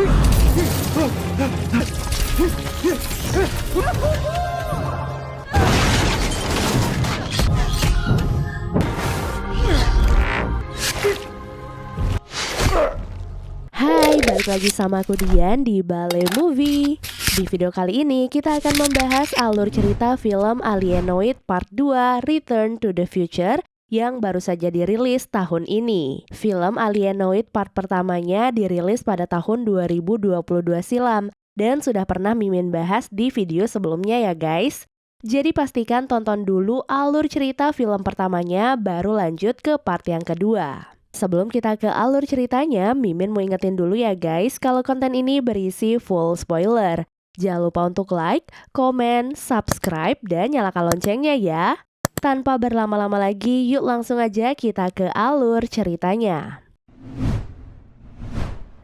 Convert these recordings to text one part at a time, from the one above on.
Hai, balik lagi sama aku Dian di Bale Movie. Di video kali ini kita akan membahas alur cerita film Alienoid Part 2 Return to the Future yang baru saja dirilis tahun ini. Film Alienoid Part pertamanya dirilis pada tahun 2022 silam dan sudah pernah Mimin bahas di video sebelumnya ya guys. Jadi pastikan tonton dulu alur cerita film pertamanya baru lanjut ke part yang kedua. Sebelum kita ke alur ceritanya, Mimin mau ingetin dulu ya guys kalau konten ini berisi full spoiler. Jangan lupa untuk like, komen, subscribe, dan nyalakan loncengnya ya. Tanpa berlama-lama lagi, yuk langsung aja kita ke alur ceritanya.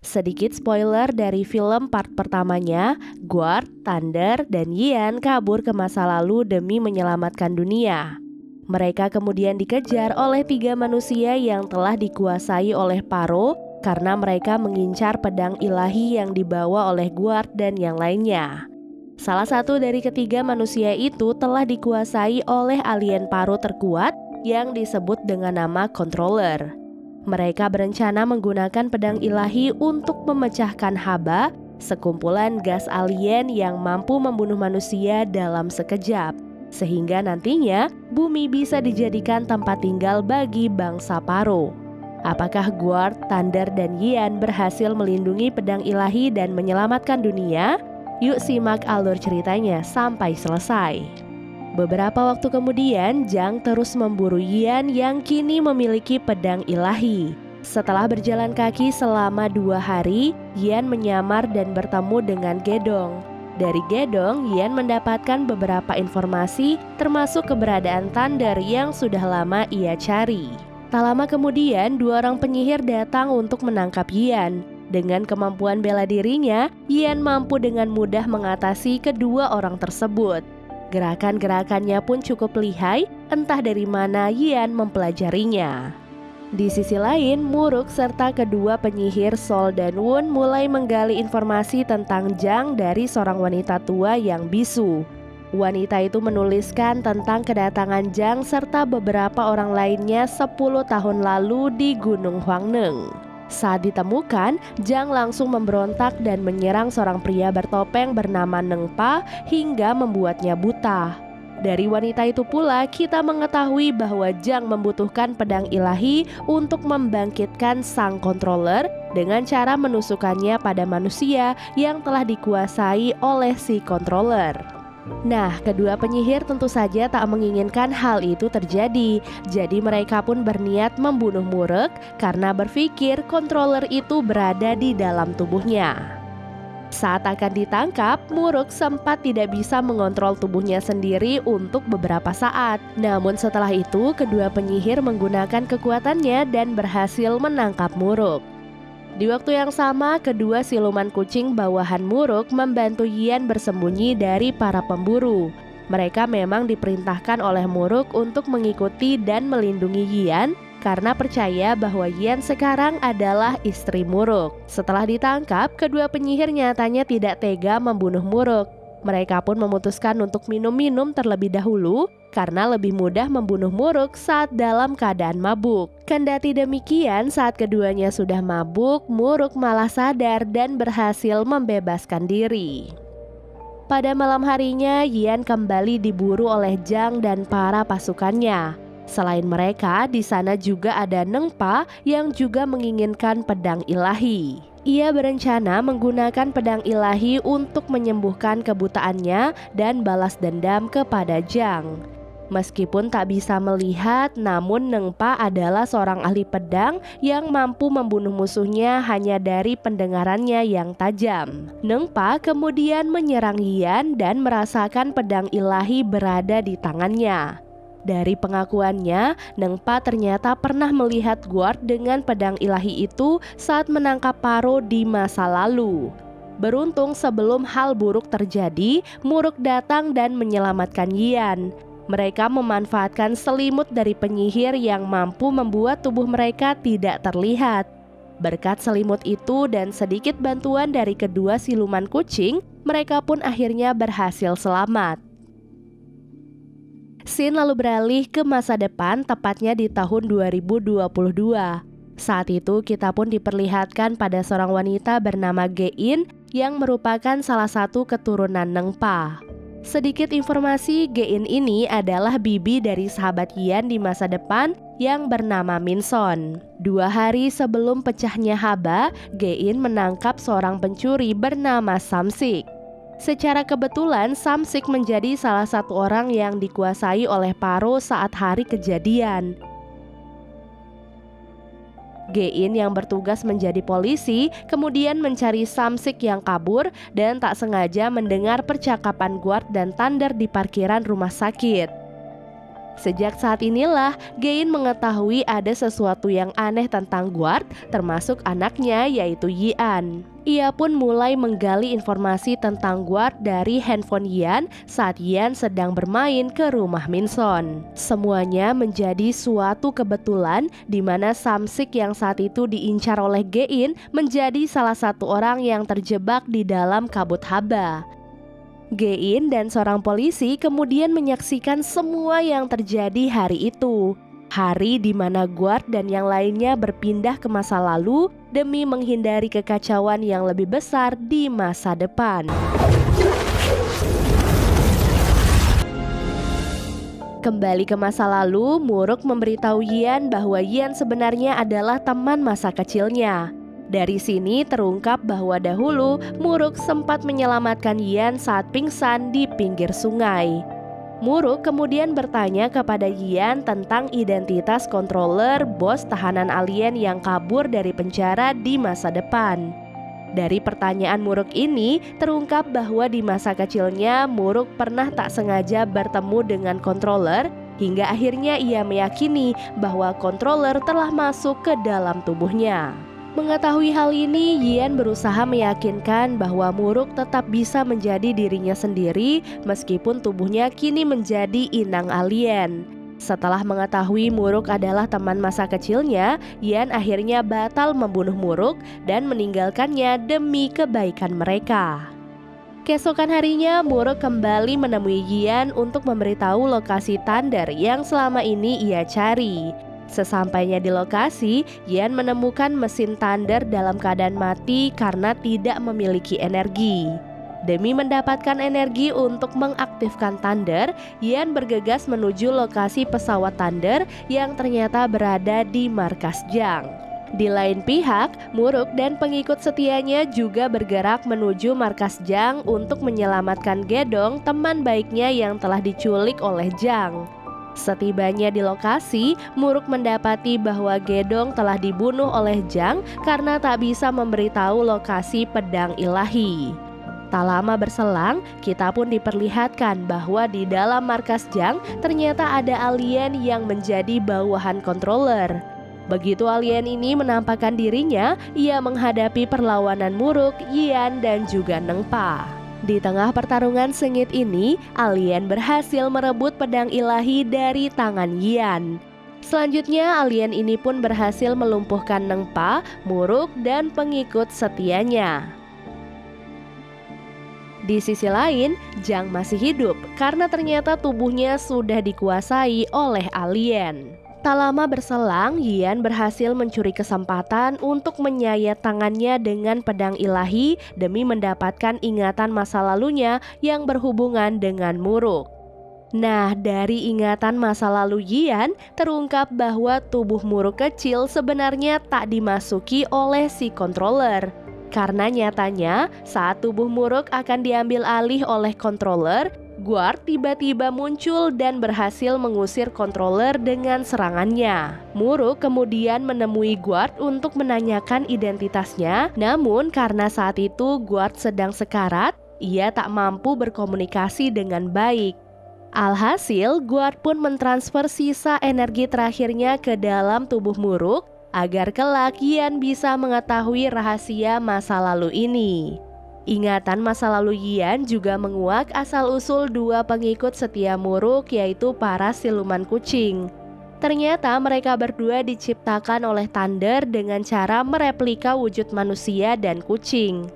Sedikit spoiler dari film part pertamanya, Guard, Thunder, dan Ian kabur ke masa lalu demi menyelamatkan dunia. Mereka kemudian dikejar oleh 3 manusia yang telah dikuasai oleh Paro karena mereka mengincar pedang ilahi yang dibawa oleh Guard dan yang lainnya. Salah satu dari ketiga manusia itu telah dikuasai oleh alien Paro terkuat yang disebut dengan nama Controller. Mereka berencana menggunakan pedang ilahi untuk memecahkan Haba, sekumpulan gas alien yang mampu membunuh manusia dalam sekejap. Sehingga nantinya bumi bisa dijadikan tempat tinggal bagi bangsa Paro. Apakah Guard, Thunder, dan Ian berhasil melindungi pedang ilahi dan menyelamatkan dunia? Yuk simak alur ceritanya sampai selesai. Beberapa waktu kemudian, Jang terus memburu Ian yang kini memiliki pedang ilahi. Setelah berjalan kaki selama 2 hari, Ian menyamar dan bertemu dengan Gedong. Dari Gedong, Ian mendapatkan beberapa informasi termasuk keberadaan Thunder yang sudah lama ia cari. Tak lama kemudian, 2 orang penyihir datang untuk menangkap Ian. Dengan kemampuan bela dirinya, Ian mampu dengan mudah mengatasi kedua orang tersebut. Gerakan-gerakannya pun cukup lihai, entah dari mana Ian mempelajarinya. Di sisi lain, Muruk serta kedua penyihir Sol dan Wun mulai menggali informasi tentang Jang dari seorang wanita tua yang bisu. Wanita itu menuliskan tentang kedatangan Jang serta beberapa orang lainnya 10 tahun lalu di Gunung Hwangneng. Saat ditemukan, Jang langsung memberontak dan menyerang seorang pria bertopeng bernama Nengpa hingga membuatnya buta. Dari wanita itu pula kita mengetahui bahwa Jang membutuhkan pedang ilahi untuk membangkitkan sang controller dengan cara menusukkannya pada manusia yang telah dikuasai oleh si controller. Nah, kedua penyihir tentu saja tak menginginkan hal itu terjadi. Jadi mereka pun berniat membunuh Muruk karena berpikir controller itu berada di dalam tubuhnya. Saat akan ditangkap, Muruk sempat tidak bisa mengontrol tubuhnya sendiri untuk beberapa saat. Namun setelah itu, kedua penyihir menggunakan kekuatannya dan berhasil menangkap Muruk. Di waktu yang sama, kedua siluman kucing bawahan Muruk membantu Ian bersembunyi dari para pemburu. Mereka memang diperintahkan oleh Muruk untuk mengikuti dan melindungi Ian karena percaya bahwa Ian sekarang adalah istri Muruk. Setelah ditangkap, kedua penyihir nyatanya tidak tega membunuh Muruk. Mereka pun memutuskan untuk minum-minum terlebih dahulu karena lebih mudah membunuh Muruk saat dalam keadaan mabuk. Kendati demikian, saat keduanya sudah mabuk, Muruk malah sadar dan berhasil membebaskan diri. Pada malam harinya, Ian kembali diburu oleh Jang dan para pasukannya. Selain mereka, di sana juga ada Nengpa yang juga menginginkan pedang ilahi. Ia berencana menggunakan pedang ilahi untuk menyembuhkan kebutaannya dan balas dendam kepada Jang. Meskipun tak bisa melihat, namun Nengpa adalah seorang ahli pedang yang mampu membunuh musuhnya hanya dari pendengarannya yang tajam. Nengpa kemudian menyerang Ian dan merasakan pedang ilahi berada di tangannya. Dari pengakuannya, Nengpa ternyata pernah melihat Guard dengan pedang ilahi itu saat menangkap Paro di masa lalu. Beruntung sebelum hal buruk terjadi, Muruk datang dan menyelamatkan Ian. Mereka memanfaatkan selimut dari penyihir yang mampu membuat tubuh mereka tidak terlihat. Berkat selimut itu dan sedikit bantuan dari kedua siluman kucing, mereka pun akhirnya berhasil selamat. Scene lalu beralih ke masa depan, tepatnya di tahun 2022. Saat itu kita pun diperlihatkan pada seorang wanita bernama Gein yang merupakan salah satu keturunan Nengpa. Sedikit informasi, Gein ini adalah bibi dari sahabat Yian di masa depan yang bernama Minson. 2 hari sebelum pecahnya Haba, Gein menangkap seorang pencuri bernama Samsik. Secara kebetulan, Samsik menjadi salah satu orang yang dikuasai oleh Paro saat hari kejadian. Gein yang bertugas menjadi polisi kemudian mencari Samsik yang kabur dan tak sengaja mendengar percakapan Guard dan Thunder di parkiran rumah sakit. Sejak saat inilah Gein mengetahui ada sesuatu yang aneh tentang Guard, termasuk anaknya yaitu Yian. Ia pun mulai menggali informasi tentang Guard dari handphone Yian saat Yian sedang bermain ke rumah Minson. Semuanya menjadi suatu kebetulan di mana Samsik yang saat itu diincar oleh Gein menjadi salah satu orang yang terjebak di dalam kabut Haba. Gein dan seorang polisi kemudian menyaksikan semua yang terjadi hari itu. Hari di mana Guard dan yang lainnya berpindah ke masa lalu demi menghindari kekacauan yang lebih besar di masa depan. Kembali ke masa lalu, Muruk memberitahu Yian bahwa Yian sebenarnya adalah teman masa kecilnya. Dari sini terungkap bahwa dahulu Muruk sempat menyelamatkan Yian saat pingsan di pinggir sungai. Muruk kemudian bertanya kepada Yian tentang identitas controller bos tahanan alien yang kabur dari penjara di masa depan. Dari pertanyaan Muruk ini terungkap bahwa di masa kecilnya Muruk pernah tak sengaja bertemu dengan controller hingga akhirnya ia meyakini bahwa controller telah masuk ke dalam tubuhnya. Mengetahui hal ini, Yian berusaha meyakinkan bahwa Muruk tetap bisa menjadi dirinya sendiri meskipun tubuhnya kini menjadi inang alien. Setelah mengetahui Muruk adalah teman masa kecilnya, Yian akhirnya batal membunuh Muruk dan meninggalkannya demi kebaikan mereka. Keesokan harinya, Muruk kembali menemui Yian untuk memberitahu lokasi Thunder yang selama ini ia cari. Sesampainya di lokasi, Yian menemukan mesin Thunder dalam keadaan mati karena tidak memiliki energi. Demi mendapatkan energi untuk mengaktifkan Thunder, Yian bergegas menuju lokasi pesawat Thunder yang ternyata berada di markas Jang. Di lain pihak, Muruk dan pengikut setianya juga bergerak menuju markas Jang untuk menyelamatkan Gedong, teman baiknya yang telah diculik oleh Jang. Setibanya di lokasi, Muruk mendapati bahwa Gedong telah dibunuh oleh Jang karena tak bisa memberitahu lokasi pedang ilahi. Tak lama berselang, kita pun diperlihatkan bahwa di dalam markas Jang ternyata ada alien yang menjadi bawahan controller. Begitu alien ini menampakkan dirinya, ia menghadapi perlawanan Muruk, Yian, dan juga Nengpa. Di tengah pertarungan sengit ini, alien berhasil merebut pedang ilahi dari tangan Yian. Selanjutnya, alien ini pun berhasil melumpuhkan Nengpa, Muruk, dan pengikut setianya. Di sisi lain, Jang masih hidup karena ternyata tubuhnya sudah dikuasai oleh alien. Tak lama berselang, Yian berhasil mencuri kesempatan untuk menyayat tangannya dengan pedang ilahi demi mendapatkan ingatan masa lalunya yang berhubungan dengan Muruk. Nah, dari ingatan masa lalu Yian, terungkap bahwa tubuh Muruk kecil sebenarnya tak dimasuki oleh si controller. Karena nyatanya, saat tubuh Muruk akan diambil alih oleh controller, Guard tiba-tiba muncul dan berhasil mengusir controller dengan serangannya. Muruk kemudian menemui Guard untuk menanyakan identitasnya, namun karena saat itu Guard sedang sekarat, ia tak mampu berkomunikasi dengan baik. Alhasil, Guard pun mentransfer sisa energi terakhirnya ke dalam tubuh Muruk agar kelak Yian bisa mengetahui rahasia masa lalu ini. Ingatan masa lalu Yian juga menguak asal-usul dua pengikut setia Muruk, yaitu para siluman kucing. Ternyata mereka berdua diciptakan oleh Thunder dengan cara mereplika wujud manusia dan kucing.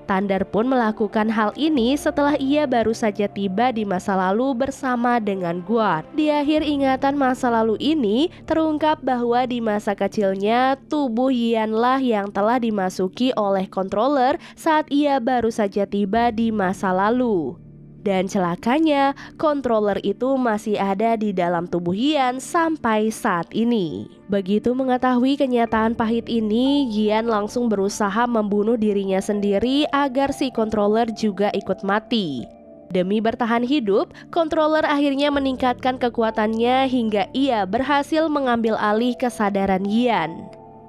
Thunder pun melakukan hal ini setelah ia baru saja tiba di masa lalu bersama dengan Guard. Di akhir ingatan masa lalu ini, terungkap bahwa di masa kecilnya, tubuh Yianlah yang telah dimasuki oleh controller saat ia baru saja tiba di masa lalu. Dan celakanya, controller itu masih ada di dalam tubuh Yian sampai saat ini. Begitu mengetahui kenyataan pahit ini, Yian langsung berusaha membunuh dirinya sendiri agar si controller juga ikut mati. Demi bertahan hidup, controller akhirnya meningkatkan kekuatannya hingga ia berhasil mengambil alih kesadaran Yian.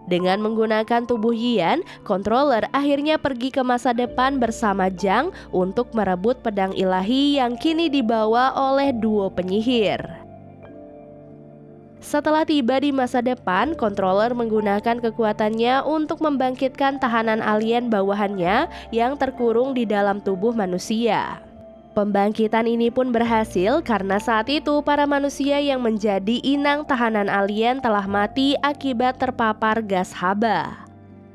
Dengan menggunakan tubuh Yian, controller akhirnya pergi ke masa depan bersama Zhang untuk merebut pedang ilahi yang kini dibawa oleh duo penyihir. Setelah tiba di masa depan, controller menggunakan kekuatannya untuk membangkitkan tahanan alien bawahannya yang terkurung di dalam tubuh manusia. Pembangkitan ini pun berhasil karena saat itu para manusia yang menjadi inang tahanan alien telah mati akibat terpapar gas haba.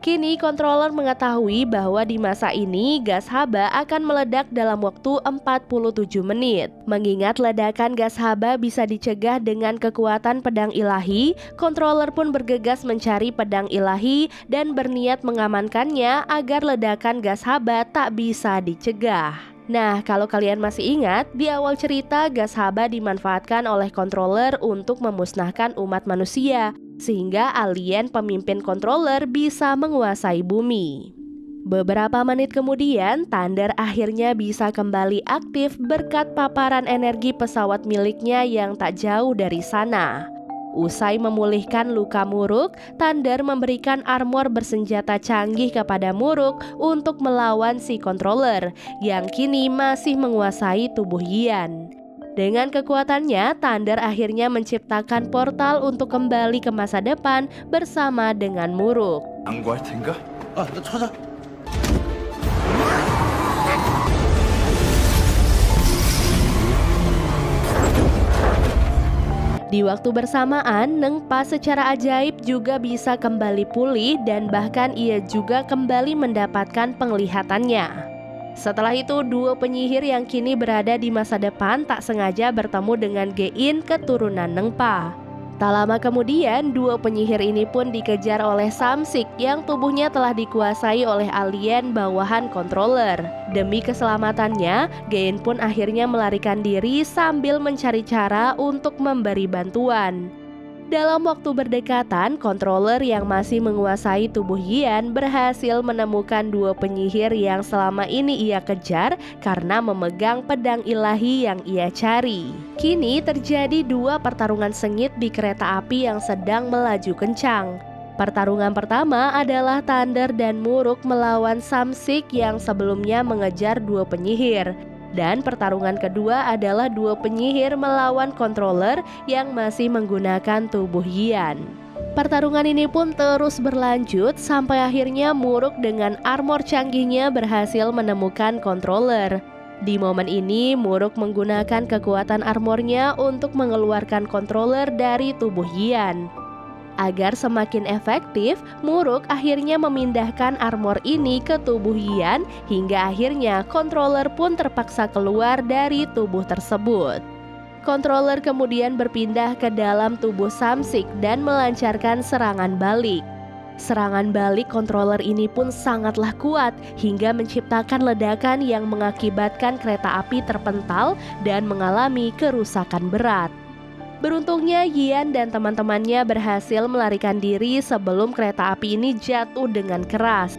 Kini controller mengetahui bahwa di masa ini gas haba akan meledak dalam waktu 47 menit. Mengingat ledakan gas haba bisa dicegah dengan kekuatan pedang ilahi, controller pun bergegas mencari pedang ilahi dan berniat mengamankannya agar ledakan gas haba tak bisa dicegah. Nah, kalau kalian masih ingat, di awal cerita gas haba dimanfaatkan oleh controller untuk memusnahkan umat manusia, sehingga alien pemimpin controller bisa menguasai bumi. Beberapa menit kemudian, Thunder akhirnya bisa kembali aktif berkat paparan energi pesawat miliknya yang tak jauh dari sana. Usai memulihkan luka Muruk, Thunder memberikan armor bersenjata canggih kepada Muruk untuk melawan si controller yang kini masih menguasai tubuh Yian. Dengan kekuatannya, Thunder akhirnya menciptakan portal untuk kembali ke masa depan bersama dengan Muruk. 안 구할 텐가? 나 찾아. Di waktu bersamaan, Neng Pa secara ajaib juga bisa kembali pulih dan bahkan ia juga kembali mendapatkan penglihatannya. Setelah itu, duo penyihir yang kini berada di masa depan tak sengaja bertemu dengan Gein keturunan Neng Pa. Tak lama kemudian, duo penyihir ini pun dikejar oleh Samsik yang tubuhnya telah dikuasai oleh alien bawahan controller. Demi keselamatannya, Gein pun akhirnya melarikan diri sambil mencari cara untuk memberi bantuan. Dalam waktu berdekatan, controller yang masih menguasai tubuh Yian berhasil menemukan dua penyihir yang selama ini ia kejar karena memegang pedang ilahi yang ia cari. Kini terjadi dua pertarungan sengit di kereta api yang sedang melaju kencang. Pertarungan pertama adalah Thunder dan Muruk melawan Samsik yang sebelumnya mengejar dua penyihir. Dan pertarungan kedua adalah dua penyihir melawan controller yang masih menggunakan tubuh Yian. Pertarungan ini pun terus berlanjut sampai akhirnya Muruk dengan armor canggihnya berhasil menemukan controller. Di momen ini, Muruk menggunakan kekuatan armornya untuk mengeluarkan controller dari tubuh Yian. Agar semakin efektif, Muruk akhirnya memindahkan armor ini ke tubuh Yian hingga akhirnya controller pun terpaksa keluar dari tubuh tersebut. Controller kemudian berpindah ke dalam tubuh Samsik dan melancarkan serangan balik. Serangan balik controller ini pun sangatlah kuat hingga menciptakan ledakan yang mengakibatkan kereta api terpental dan mengalami kerusakan berat. Beruntungnya Yian dan teman-temannya berhasil melarikan diri sebelum kereta api ini jatuh dengan keras.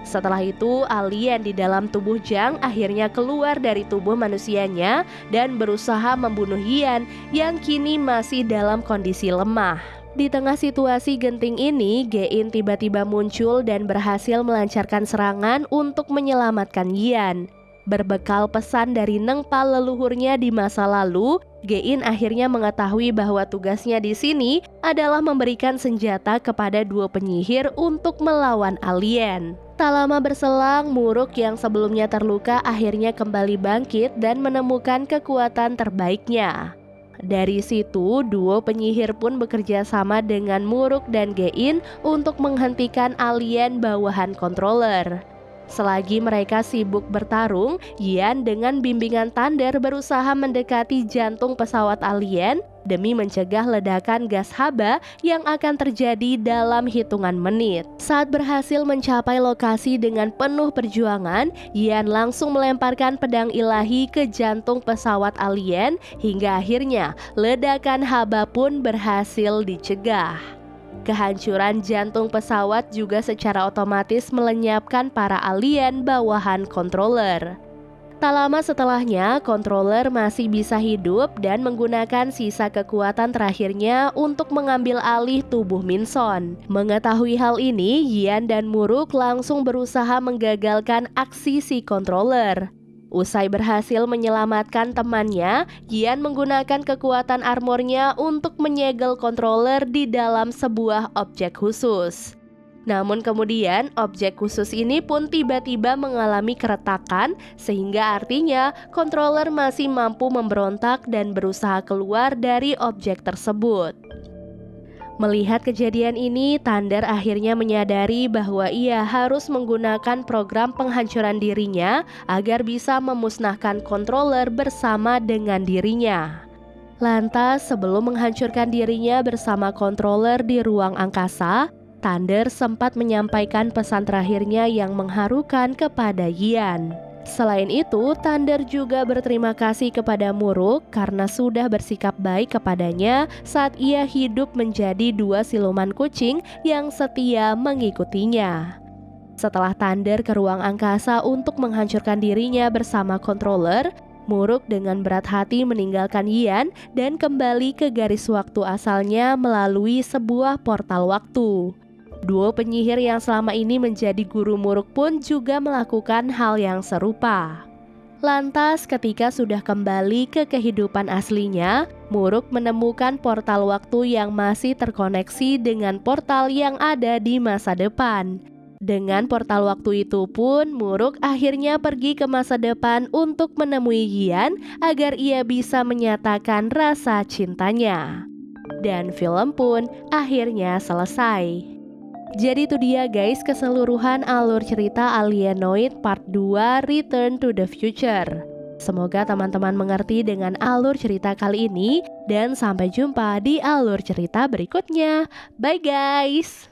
Setelah itu, alien di dalam tubuh Zhang akhirnya keluar dari tubuh manusianya dan berusaha membunuh Yian yang kini masih dalam kondisi lemah. Di tengah situasi genting ini, Gein tiba-tiba muncul dan berhasil melancarkan serangan untuk menyelamatkan Yian. Berbekal pesan dari Neng Pa leluhurnya di masa lalu, Gein akhirnya mengetahui bahwa tugasnya di sini adalah memberikan senjata kepada dua penyihir untuk melawan alien. Tak lama berselang, Muruk yang sebelumnya terluka akhirnya kembali bangkit dan menemukan kekuatan terbaiknya. Dari situ, duo penyihir pun bekerja sama dengan Muruk dan Gein untuk menghentikan alien bawahan controller. Selagi mereka sibuk bertarung, Yian dengan bimbingan Thunder berusaha mendekati jantung pesawat alien demi mencegah ledakan gas haba yang akan terjadi dalam hitungan menit. Saat berhasil mencapai lokasi dengan penuh perjuangan, Yian langsung melemparkan pedang ilahi ke jantung pesawat alien hingga akhirnya ledakan haba pun berhasil dicegah. Kehancuran jantung pesawat juga secara otomatis melenyapkan para alien bawahan controller. Tak lama setelahnya, controller masih bisa hidup dan menggunakan sisa kekuatan terakhirnya untuk mengambil alih tubuh Minson. Mengetahui hal ini, Yian dan Muruk langsung berusaha menggagalkan aksi si controller. Usai berhasil menyelamatkan temannya, Yian menggunakan kekuatan armornya untuk menyegel controller di dalam sebuah objek khusus. Namun kemudian objek khusus ini pun tiba-tiba mengalami keretakan, sehingga artinya controller masih mampu memberontak dan berusaha keluar dari objek tersebut. Melihat kejadian ini, Thunder akhirnya menyadari bahwa ia harus menggunakan program penghancuran dirinya agar bisa memusnahkan controller bersama dengan dirinya. Lantas, sebelum menghancurkan dirinya bersama controller di ruang angkasa, Thunder sempat menyampaikan pesan terakhirnya yang mengharukan kepada Yian. Selain itu, Thunder juga berterima kasih kepada Muruk karena sudah bersikap baik kepadanya saat ia hidup menjadi dua siluman kucing yang setia mengikutinya. Setelah Thunder ke ruang angkasa untuk menghancurkan dirinya bersama controller, Muruk dengan berat hati meninggalkan Yian dan kembali ke garis waktu asalnya melalui sebuah portal waktu. Duo penyihir yang selama ini menjadi guru Muruk pun juga melakukan hal yang serupa. Lantas ketika sudah kembali ke kehidupan aslinya, Muruk menemukan portal waktu yang masih terkoneksi dengan portal yang ada di masa depan. Dengan portal waktu itu pun, Muruk akhirnya pergi ke masa depan untuk menemui Yian agar ia bisa menyatakan rasa cintanya. Dan film pun akhirnya selesai. Jadi itu dia guys keseluruhan alur cerita Alienoid Part 2 Return to the Future. Semoga teman-teman mengerti dengan alur cerita kali ini dan sampai jumpa di alur cerita berikutnya. Bye guys!